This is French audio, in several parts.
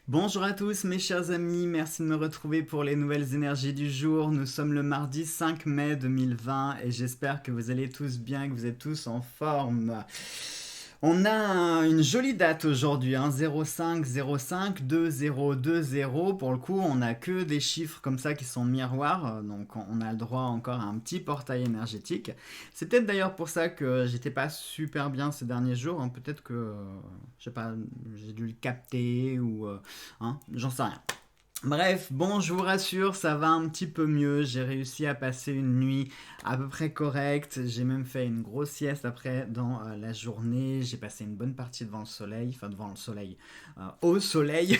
Bonjour à tous mes chers amis, merci de me retrouver pour les nouvelles énergies du jour. Nous sommes le mardi 5 mai 2020 et j'espère que vous allez tous bien, que vous êtes tous en forme. On a une jolie date aujourd'hui, hein, 0505 2020. Pour le coup, on n'a que des chiffres comme ça qui sont miroirs, donc on a le droit encore à un petit portail énergétique. C'est peut-être d'ailleurs pour ça que j'étais pas super bien ces derniers jours, hein. Peut-être que, je sais pas, j'ai dû le capter ou, j'en sais rien. Bref, bon, je vous rassure, ça va un petit peu mieux. J'ai réussi à passer une nuit à peu près correcte. J'ai même fait une grosse sieste après dans la journée. J'ai passé une bonne partie devant le soleil, enfin devant le soleil, au soleil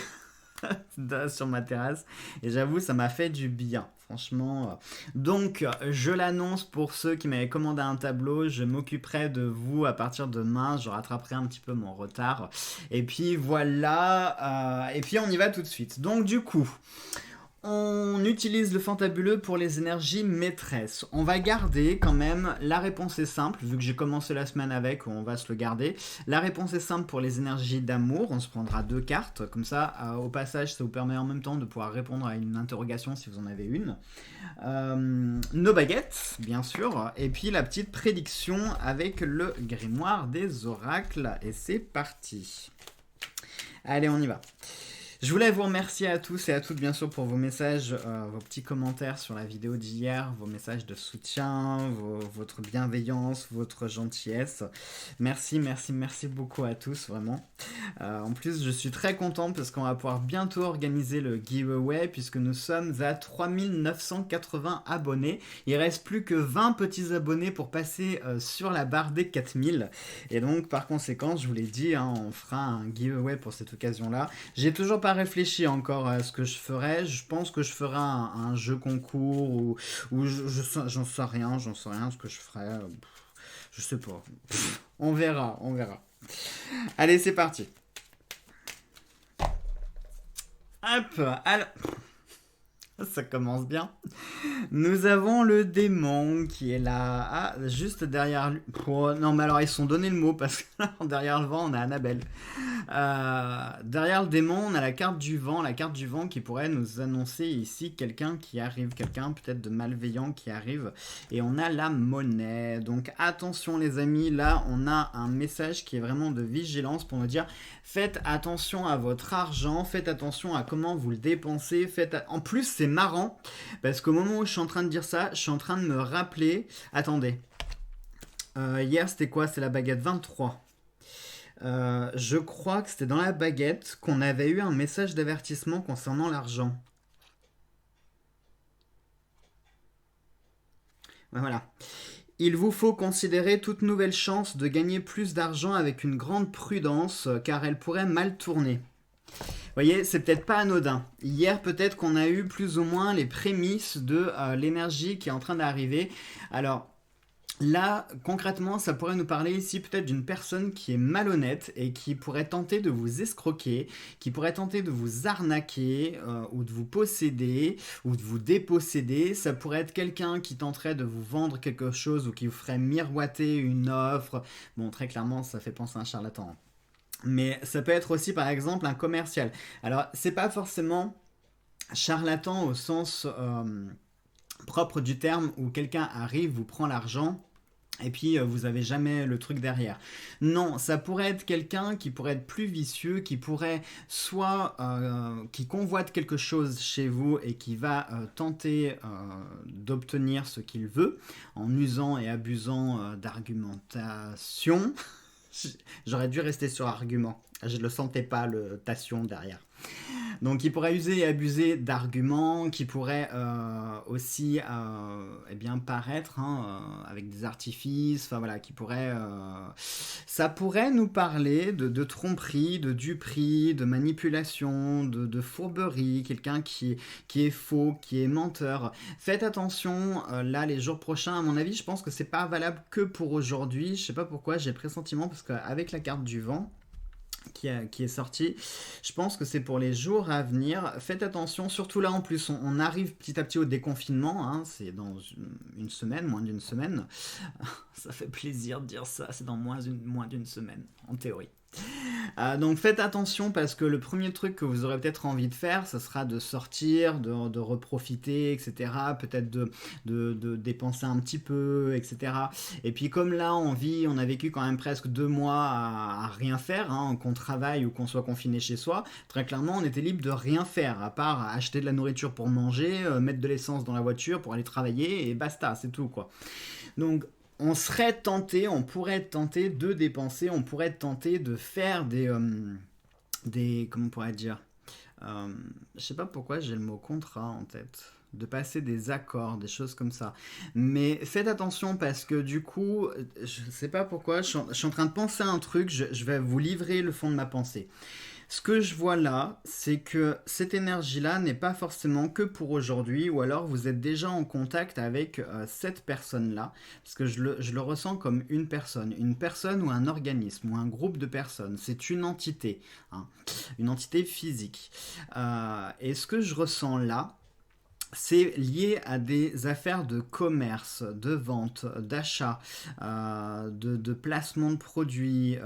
sur ma terrasse. Et j'avoue, ça m'a fait du bien. Franchement. Donc, je l'annonce pour ceux qui m'avaient commandé un tableau. Je m'occuperai de vous à partir de demain. Je rattraperai un petit peu mon retard. Et puis voilà. Et puis on y va tout de suite. Donc, du coup. On utilise le fantabuleux pour les énergies maîtresses. On va garder quand même, la réponse est simple, vu que j'ai commencé la semaine avec, on va se le garder. La réponse est simple pour les énergies d'amour, on se prendra 2 cartes, comme ça, au passage, ça vous permet en même temps de pouvoir répondre à une interrogation si vous en avez une. Nos baguettes, bien sûr, et puis la petite prédiction avec le grimoire des oracles, et c'est parti. Allez, on y va. Je voulais vous remercier à tous et à toutes, bien sûr, pour vos messages, vos petits commentaires sur la vidéo d'hier, vos messages de soutien, votre bienveillance, votre gentillesse. Merci, merci, merci beaucoup à tous, vraiment. En plus, je suis très content parce qu'on va pouvoir bientôt organiser le giveaway puisque nous sommes à 3980 abonnés. Il reste plus que 20 petits abonnés pour passer sur la barre des 4000. Et donc, par conséquent, je vous l'ai dit, hein, on fera un giveaway pour cette occasion-là. J'ai toujours pas réfléchi encore à ce que je ferais. Je pense que je ferai un jeu concours ou j'en sais rien, ce que je ferai. Je sais pas. On verra, on verra. Allez, c'est parti. Hop, alors... Ça commence bien. Nous avons le démon qui est là, juste derrière lui. Oh, non, mais alors ils se sont donné le mot parce que derrière le vent, on a Annabelle. Derrière le démon, on a la carte du vent qui pourrait nous annoncer ici quelqu'un qui arrive, quelqu'un peut-être de malveillant qui arrive. Et on a la monnaie. Donc attention les amis, là on a un message qui est vraiment de vigilance pour nous dire faites attention à votre argent, faites attention à comment vous le dépensez. En plus c'est marrant parce qu'au moment où je suis en train de dire ça, je suis en train de me rappeler. Attendez. Hier c'était quoi? C'est la baguette 23. Je crois que c'était dans la baguette qu'on avait eu un message d'avertissement concernant l'argent. Ouais, voilà. Il vous faut considérer toute nouvelle chance de gagner plus d'argent avec une grande prudence, car elle pourrait mal tourner. Vous voyez, c'est peut-être pas anodin. Hier, peut-être qu'on a eu plus ou moins les prémices de l'énergie qui est en train d'arriver. Alors, là, concrètement, ça pourrait nous parler ici peut-être d'une personne qui est malhonnête et qui pourrait tenter de vous escroquer, qui pourrait tenter de vous arnaquer ou de vous posséder ou de vous déposséder. Ça pourrait être quelqu'un qui tenterait de vous vendre quelque chose ou qui vous ferait miroiter une offre. Bon, très clairement, ça fait penser à un charlatan. Mais ça peut être aussi, par exemple, un commercial. Alors, c'est pas forcément charlatan au sens propre du terme où quelqu'un arrive, vous prend l'argent et puis vous avez jamais le truc derrière. Non, ça pourrait être quelqu'un qui pourrait être plus vicieux, qui pourrait soit qui convoite quelque chose chez vous et qui va tenter d'obtenir ce qu'il veut en usant et abusant d'argumentation. J'aurais dû rester sur argument. Je ne le sentais pas, le tation derrière. Donc il pourrait user et abuser d'arguments, qui pourrait aussi eh bien, paraître avec des artifices, enfin voilà, qui pourrait... ça pourrait nous parler de tromperie, de duperie, de manipulation, de fourberie, quelqu'un qui est faux, qui est menteur. Faites attention, là les jours prochains, à mon avis, je pense que c'est pas valable que pour aujourd'hui, je sais pas pourquoi, j'ai le pressentiment, parce qu'avec la carte du vent, qui est sorti. Je pense que c'est pour les jours à venir. Faites attention, surtout là en plus, on arrive petit à petit au déconfinement. Hein, c'est dans une semaine, moins d'une semaine. Ça fait plaisir de dire ça, c'est dans moins d'une semaine, en théorie. Donc faites attention parce que le premier truc que vous aurez peut-être envie de faire, ce sera de sortir, de reprofiter, etc. Peut-être de dépenser un petit peu, etc. Et puis comme là, on a vécu quand même presque 2 mois à rien faire, hein, qu'on travaille ou qu'on soit confiné chez soi. Très clairement, on était libre de rien faire, à part acheter de la nourriture pour manger, mettre de l'essence dans la voiture pour aller travailler, et basta, c'est tout, quoi. Donc on serait tenté, on pourrait être tenté de dépenser, on pourrait être tenté de faire comment on pourrait dire, euh, je sais pas pourquoi j'ai le mot contrat en tête, de passer des accords, des choses comme ça. Mais faites attention parce que du coup, je sais pas pourquoi, je suis en train de penser à un truc, je vais vous livrer le fond de ma pensée. Ce que je vois là, c'est que cette énergie-là n'est pas forcément que pour aujourd'hui, ou alors vous êtes déjà en contact avec cette personne-là, parce que je le ressens comme une personne ou un organisme, ou un groupe de personnes, c'est une entité, hein, une entité physique. Et ce que je ressens là, c'est lié à des affaires de commerce, de vente, d'achat, de placement de produits.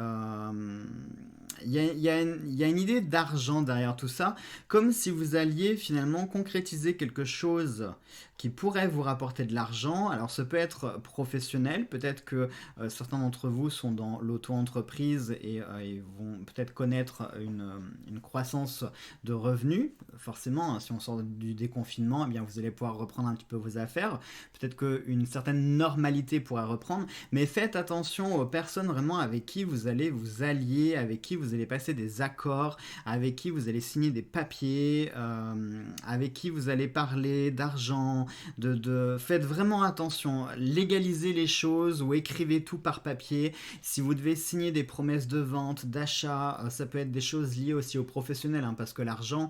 Il y a une idée d'argent derrière tout ça, comme si vous alliez finalement concrétiser quelque chose qui pourrait vous rapporter de l'argent. Alors ça peut être professionnel, peut-être que certains d'entre vous sont dans l'auto-entreprise et ils vont peut-être connaître une croissance de revenus. Forcément, hein, si on sort du déconfinement, eh bien vous allez pouvoir reprendre un petit peu vos affaires. Peut-être qu'une certaine normalité pourra reprendre, mais faites attention aux personnes vraiment avec qui vous allez vous allier, avec qui vous allez passer des accords, avec qui vous allez signer des papiers, avec qui vous allez parler d'argent, faites vraiment attention, légalisez les choses ou écrivez tout par papier. Si vous devez signer des promesses de vente, d'achat, ça peut être des choses liées aussi aux professionnels, hein, parce que l'argent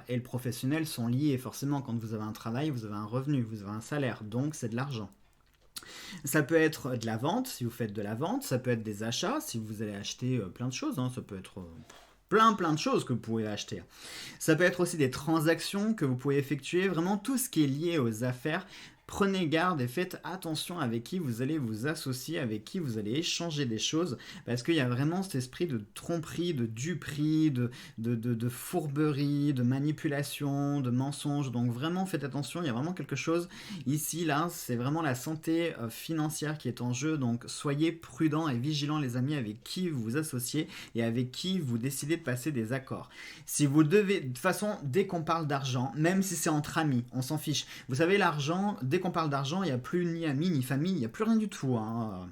et le professionnel sont liés. Forcément, quand vous avez un travail, vous avez un revenu, vous avez un salaire, donc c'est de l'argent. Ça peut être de la vente, si vous faites de la vente, ça peut être des achats, si vous allez acheter plein de choses, hein, ça peut être plein de choses que vous pouvez acheter. Ça peut être aussi des transactions que vous pouvez effectuer, vraiment tout ce qui est lié aux affaires. Prenez garde et faites attention avec qui vous allez vous associer, avec qui vous allez échanger des choses, parce qu'il y a vraiment cet esprit de tromperie, de duperie, de fourberie, de manipulation, de mensonge. Donc vraiment faites attention, il y a vraiment quelque chose ici, là, c'est vraiment la santé financière qui est en jeu. Donc soyez prudents et vigilants les amis avec qui vous vous associez et avec qui vous décidez de passer des accords. Si vous devez, de toute façon, dès qu'on parle d'argent, même si c'est entre amis, on s'en fiche. Vous savez, l'argent, dès qu'on parle d'argent, il n'y a plus ni amis, ni famille, il n'y a plus rien du tout, hein.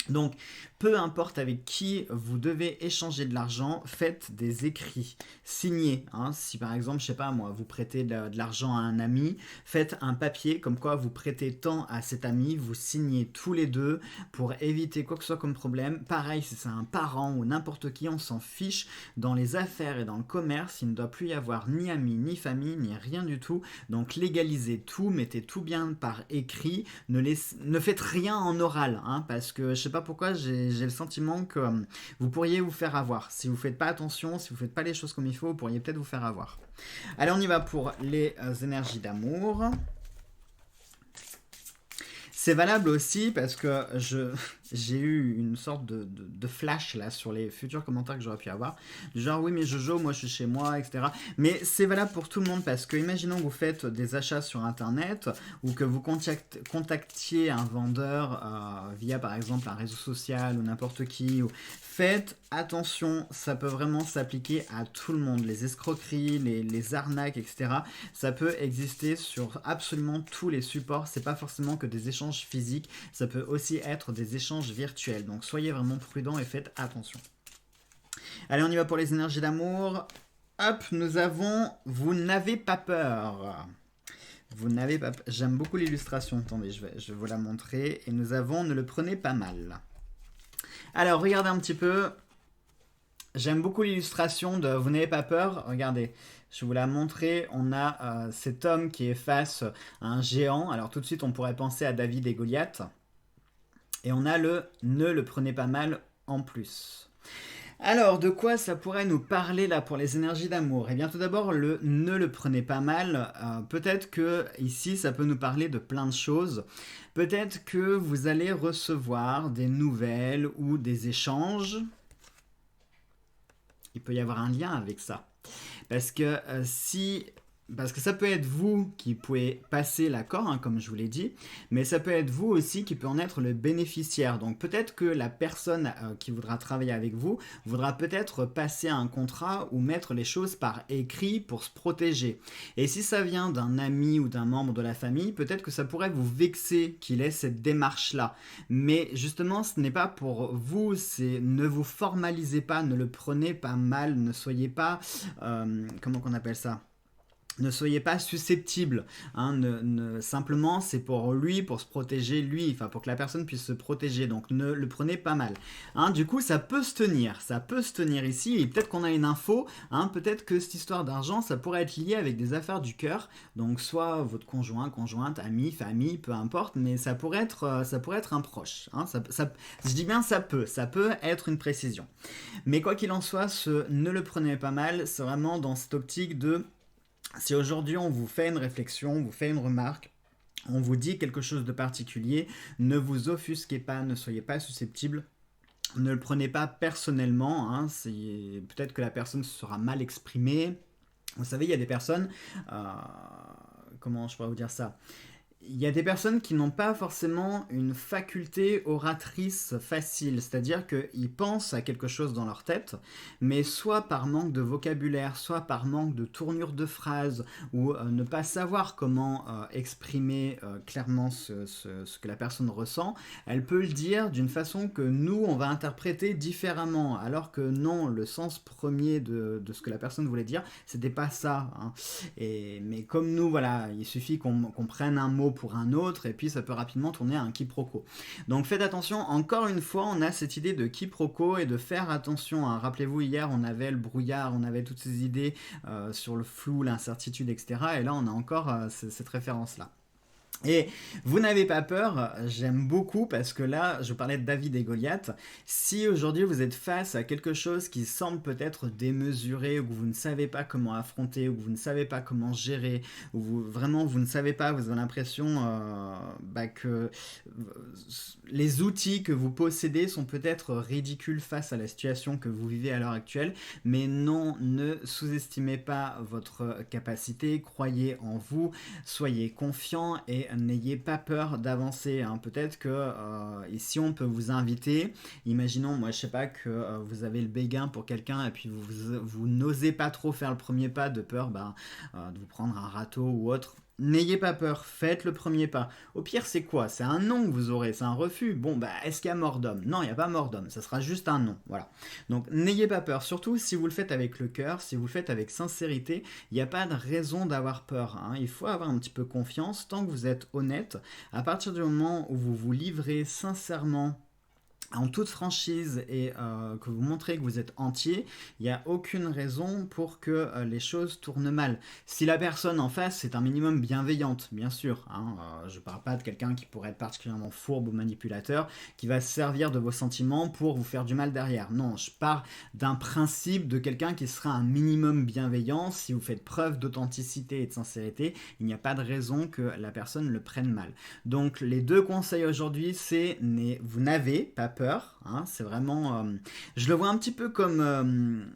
Donc, peu importe avec qui vous devez échanger de l'argent, faites des écrits, signez, hein. Si par exemple, je sais pas moi, vous prêtez de l'argent à un ami, faites un papier comme quoi vous prêtez tant à cet ami, vous signez tous les deux pour éviter quoi que ce soit comme problème. Pareil, si c'est un parent ou n'importe qui, on s'en fiche. Dans les affaires et dans le commerce, il ne doit plus y avoir ni amis, ni famille, ni rien du tout. Donc légalisez tout, mettez tout bien par écrit, ne faites rien en oral, hein, parce que je sais pas pourquoi j'ai le sentiment que vous pourriez vous faire avoir. Si vous faites pas attention, si vous faites pas les choses comme il faut, vous pourriez peut-être vous faire avoir. Allez, on y va pour les énergies d'amour. C'est valable aussi parce que j'ai eu une sorte de flash là sur les futurs commentaires que j'aurais pu avoir. Du genre, oui, mais Jojo, moi je suis chez moi, etc. Mais c'est valable pour tout le monde parce que, imaginons que vous faites des achats sur internet ou que vous contactiez un vendeur via par exemple un réseau social ou n'importe qui. Faites attention, ça peut vraiment s'appliquer à tout le monde. Les escroqueries, les arnaques, etc. Ça peut exister sur absolument tous les supports. C'est pas forcément que des échanges physiques, ça peut aussi être des échanges virtuels. Donc soyez vraiment prudents et faites attention. Allez, on y va pour les énergies d'amour. Hop, nous avons vous n'avez pas peur. Vous n'avez pas peur. J'aime beaucoup l'illustration. Attendez, je vais vous la montrer. Et nous avons ne le prenez pas mal. Alors, regardez un petit peu. J'aime beaucoup l'illustration de vous n'avez pas peur. Regardez. Je vous la montrer, on a cet homme qui est face à un géant. Alors tout de suite, on pourrait penser à David et Goliath. Et on a le « ne le prenez pas mal » en plus. Alors, de quoi ça pourrait nous parler là pour les énergies d'amour? Eh bien, tout d'abord, le « ne le prenez pas mal ». Peut-être que ici, ça peut nous parler de plein de choses. Peut-être que vous allez recevoir des nouvelles ou des échanges il peut y avoir un lien avec ça. Parce que parce que ça peut être vous qui pouvez passer l'accord, hein, comme je vous l'ai dit, mais ça peut être vous aussi qui peut en être le bénéficiaire. Donc peut-être que la personne qui voudra travailler avec vous voudra peut-être passer un contrat ou mettre les choses par écrit pour se protéger. Et si ça vient d'un ami ou d'un membre de la famille, peut-être que ça pourrait vous vexer qu'il ait cette démarche-là. Mais justement, ce n'est pas pour vous, c'est ne vous formalisez pas, ne le prenez pas mal, ne soyez pas, comment qu'on appelle ça, ne soyez pas susceptible, hein, simplement c'est pour lui, pour se protéger lui, enfin pour que la personne puisse se protéger, donc ne le prenez pas mal. Hein, du coup ça peut se tenir ici, et peut-être qu'on a une info, hein, peut-être que cette histoire d'argent ça pourrait être lié avec des affaires du cœur, donc soit votre conjoint, conjointe, ami, famille, peu importe, mais ça pourrait être un proche. Hein, je dis bien ça peut être une précision. Mais quoi qu'il en soit, ne le prenez pas mal, c'est vraiment dans cette optique de si aujourd'hui on vous fait une réflexion, on vous fait une remarque, on vous dit quelque chose de particulier, ne vous offusquez pas, ne soyez pas susceptible. Ne le prenez pas personnellement, hein, peut-être que la personne se sera mal exprimée. Vous savez, il y a des personnes, comment je pourrais vous dire ça, il y a des personnes qui n'ont pas forcément une faculté oratrice facile, c'est-à-dire qu'ils pensent à quelque chose dans leur tête, mais soit par manque de vocabulaire, soit par manque de tournure de phrase, ou ne pas savoir comment exprimer clairement ce que la personne ressent, elle peut le dire d'une façon que nous, on va interpréter différemment, alors que non, le sens premier de ce que la personne voulait dire, c'était pas ça. Hein. Mais comme nous, voilà, il suffit qu'on prenne un mot pour un autre et puis ça peut rapidement tourner à un quiproquo. Donc faites attention, encore une fois on a cette idée de quiproquo et de faire attention. Hein. Rappelez-vous, hier on avait le brouillard, on avait toutes ces idées sur le flou, l'incertitude, etc. Et là on a encore cette référence-là. Et vous n'avez pas peur, j'aime beaucoup parce que là, je parlais de David et Goliath. Si aujourd'hui vous êtes face à quelque chose qui semble peut-être démesuré, ou que vous ne savez pas comment affronter, ou que vous ne savez pas comment gérer, ou vous ne savez pas, vous avez l'impression que les outils que vous possédez sont peut-être ridicules face à la situation que vous vivez à l'heure actuelle, mais non, ne sous-estimez pas votre capacité, croyez en vous, soyez confiant et n'ayez pas peur d'avancer. Hein. Peut-être que ici on peut vous inviter. Imaginons, moi je sais pas que vous avez le béguin pour quelqu'un et puis vous n'osez pas trop faire le premier pas de peur de vous prendre un râteau ou autre. N'ayez pas peur, faites le premier pas. Au pire, c'est quoi? C'est un non que vous aurez, c'est un refus. Bon, est-ce qu'il y a mort d'homme? Non, il n'y a pas mort d'homme, ça sera juste un non. Voilà. Donc, n'ayez pas peur. Surtout si vous le faites avec le cœur, si vous le faites avec sincérité, il n'y a pas de raison d'avoir peur. Hein. Il faut avoir un petit peu confiance tant que vous êtes honnête. À partir du moment où vous vous livrez sincèrement en toute franchise et que vous montrez que vous êtes entier, il n'y a aucune raison pour que les choses tournent mal. Si la personne en face est un minimum bienveillante, bien sûr, hein, je ne parle pas de quelqu'un qui pourrait être particulièrement fourbe ou manipulateur, qui va se servir de vos sentiments pour vous faire du mal derrière. Non, je pars d'un principe de quelqu'un qui sera un minimum bienveillant. Si vous faites preuve d'authenticité et de sincérité, il n'y a pas de raison que la personne le prenne mal. Donc les deux conseils aujourd'hui, c'est vous n'avez pas peur. Hein, c'est vraiment, je le vois un petit peu comme,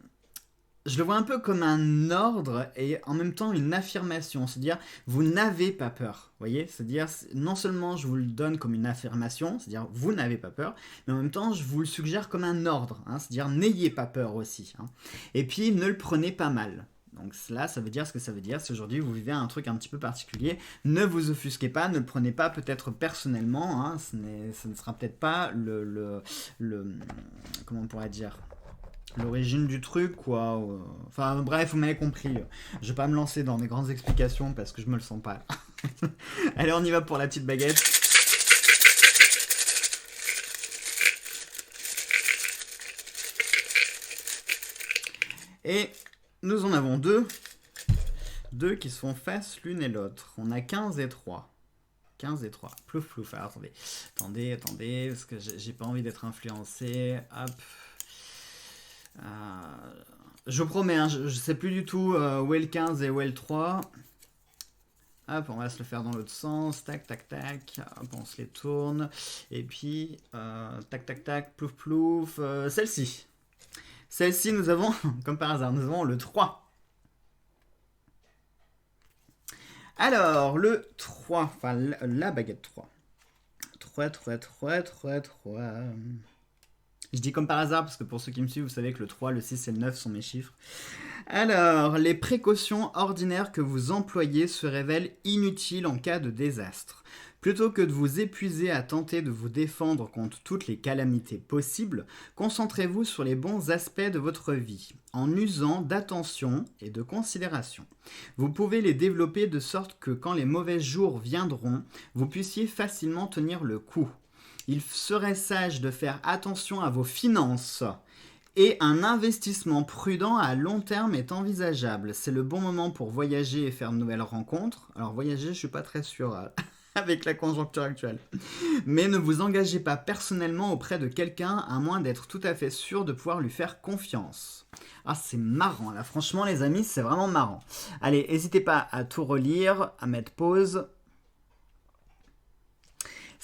je le vois un peu comme un ordre et en même temps une affirmation, c'est-à-dire vous n'avez pas peur, voyez, c'est-à-dire non seulement je vous le donne comme une affirmation, c'est-à-dire vous n'avez pas peur, mais en même temps je vous le suggère comme un ordre, hein, c'est-à-dire n'ayez pas peur aussi, hein. Et puis ne le prenez pas mal. Donc là, ça veut dire ce que ça veut dire. Si aujourd'hui vous vivez un truc un petit peu particulier, ne vous offusquez pas, ne le prenez pas peut-être personnellement. Hein, ce ne sera peut-être pas comment on pourrait dire, l'origine du truc, quoi. Enfin bref, vous m'avez compris. Je vais pas me lancer dans des grandes explications parce que je me le sens pas. Allez, on y va pour la petite baguette. Et nous en avons deux qui se font face l'une et l'autre. On a 15 et 3. 15 et 3. Plouf, plouf. Alors, attendez, parce que j'ai pas envie d'être influencé. Hop. Je vous promets, hein, je sais plus du tout où est le 15 et où est le 3. Hop, on va se le faire dans l'autre sens. Tac, tac, tac. Hop, on se les tourne. Et puis, tac, tac, tac. Plouf, plouf. Celle-ci. Celle-ci, nous avons, comme par hasard, nous avons le 3. Alors, le 3, enfin la baguette 3. 3. Je dis comme par hasard parce que pour ceux qui me suivent, vous savez que le 3, le 6 et le 9 sont mes chiffres. Alors, les précautions ordinaires que vous employez se révèlent inutiles en cas de désastre. Plutôt que de vous épuiser à tenter de vous défendre contre toutes les calamités possibles, concentrez-vous sur les bons aspects de votre vie, en usant d'attention et de considération. Vous pouvez les développer de sorte que quand les mauvais jours viendront, vous puissiez facilement tenir le coup. Il serait sage de faire attention à vos finances. Et un investissement prudent à long terme est envisageable. C'est le bon moment pour voyager et faire de nouvelles rencontres. Alors voyager, je ne suis pas très sûr avec la conjoncture actuelle. Mais ne vous engagez pas personnellement auprès de quelqu'un à moins d'être tout à fait sûr de pouvoir lui faire confiance. Ah, c'est marrant là, franchement les amis, c'est vraiment marrant. Allez, n'hésitez pas à tout relire, à mettre pause.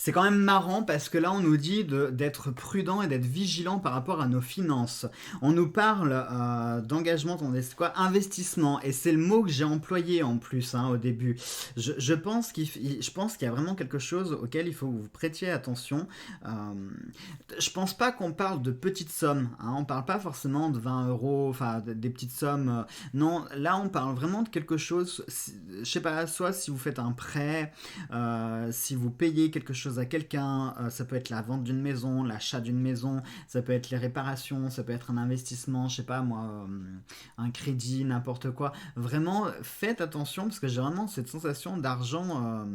C'est quand même marrant parce que là, on nous dit d'être prudent et d'être vigilant par rapport à nos finances. On nous parle d'engagement, c'est quoi, investissement. Et c'est le mot que j'ai employé en plus au début. Je pense qu'il y a vraiment quelque chose auquel il faut que vous prêtiez attention. Je pense pas qu'on parle de petites sommes. On parle pas forcément de 20 euros, enfin des petites sommes. Non, là, on parle vraiment de quelque chose. Je sais pas, soit si vous faites un prêt, si vous payez quelque chose à quelqu'un, ça peut être la vente d'une maison, l'achat d'une maison, ça peut être les réparations, ça peut être un investissement, je sais pas moi, un crédit, n'importe quoi. Vraiment, faites attention parce que j'ai vraiment cette sensation d'argent.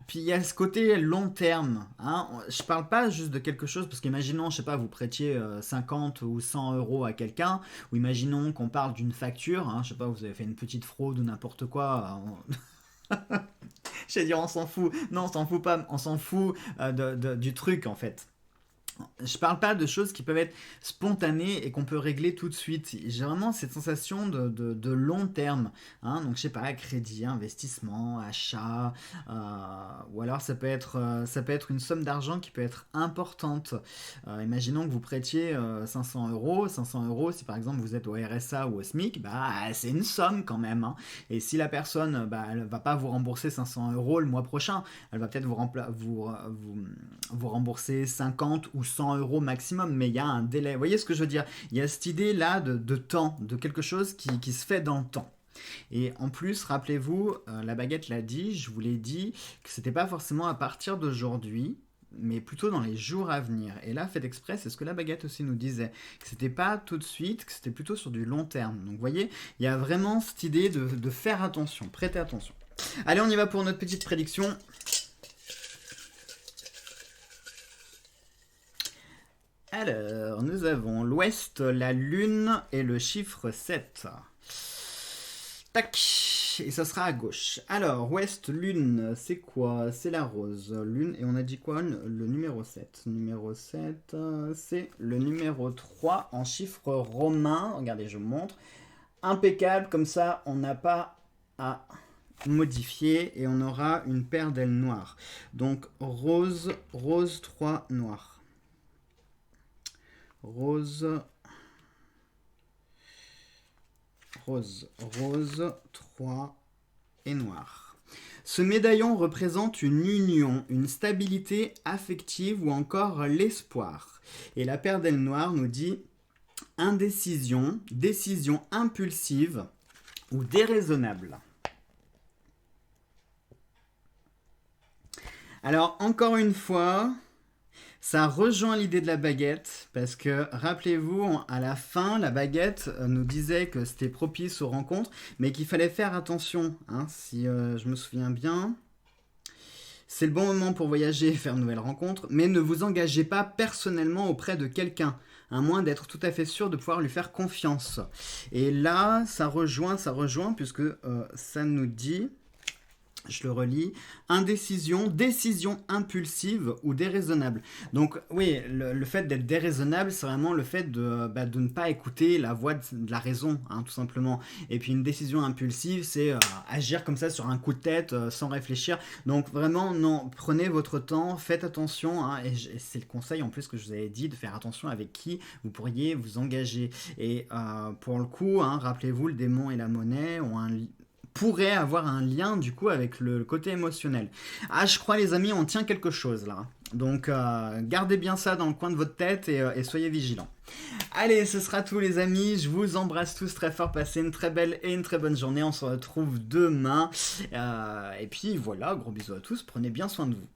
Puis il y a ce côté long terme. Je parle pas juste de quelque chose, parce qu'imaginons, je sais pas, vous prêtiez 50 ou 100 euros à quelqu'un, ou imaginons qu'on parle d'une facture, je sais pas, vous avez fait une petite fraude ou n'importe quoi. J'allais dire on s'en fout. Non, on s'en fout pas. On s'en fout du truc en fait. Je parle pas de choses qui peuvent être spontanées et qu'on peut régler tout de suite. J'ai vraiment cette sensation de long terme. Donc je sais pas, crédit, investissement, achat, ou alors ça peut être une somme d'argent qui peut être importante. Imaginons que vous prêtiez 500 euros. 500 euros, si par exemple vous êtes au RSA ou au SMIC, c'est une somme quand même. Et si la personne, elle va pas vous rembourser 500 euros le mois prochain, elle va peut-être vous rembourser 50 ou 100 euros maximum, mais il y a un délai. Vous voyez ce que je veux dire? Il y a cette idée-là de temps, de quelque chose qui se fait dans le temps. Et en plus, rappelez-vous, la baguette l'a dit, je vous l'ai dit, que c'était pas forcément à partir d'aujourd'hui, mais plutôt dans les jours à venir. Et là, faites exprès, c'est ce que la baguette aussi nous disait, que c'était pas tout de suite, que c'était plutôt sur du long terme. Donc vous voyez, il y a vraiment cette idée de faire attention, prêtez attention. Allez, on y va pour notre petite prédiction. Alors, nous avons l'ouest, la lune et le chiffre 7. Tac, et ça sera à gauche. Alors, ouest, lune, c'est quoi? C'est la rose. Lune, et on a dit quoi? Le numéro 7. Numéro 7, c'est le numéro 3 en chiffre romain. Regardez, je vous montre. Impeccable, comme ça, on n'a pas à modifier et on aura une paire d'ailes noires. Donc, rose, rose 3, noir. Rose, rose, rose, 3 et noir. Ce médaillon représente une union, une stabilité affective ou encore l'espoir. Et la paire d'ailes noires nous dit indécision, décision impulsive ou déraisonnable. Alors, encore une fois, ça rejoint l'idée de la baguette, parce que, rappelez-vous, à la fin, la baguette nous disait que c'était propice aux rencontres, mais qu'il fallait faire attention, si je me souviens bien. C'est le bon moment pour voyager et faire de nouvelles rencontres, mais ne vous engagez pas personnellement auprès de quelqu'un, à moins d'être tout à fait sûr de pouvoir lui faire confiance. Et là, ça rejoint, puisque ça nous dit... Je le relis. Indécision, décision impulsive ou déraisonnable. Donc oui, le fait d'être déraisonnable, c'est vraiment le fait de ne pas écouter la voix de la raison, hein, tout simplement. Et puis une décision impulsive, c'est agir comme ça sur un coup de tête, sans réfléchir. Donc vraiment, non, prenez votre temps, faites attention, hein, et c'est le conseil en plus que je vous avais dit, de faire attention avec qui vous pourriez vous engager. Et pour le coup, hein, rappelez-vous, le démon et la monnaie ont pourrait avoir un lien du coup avec le côté émotionnel. Ah, je crois les amis, on tient quelque chose là. Donc gardez bien ça dans le coin de votre tête et soyez vigilants. Allez, ce sera tout les amis, je vous embrasse tous très fort, passez une très belle et une très bonne journée, on se retrouve demain. Et puis voilà, gros bisous à tous, prenez bien soin de vous.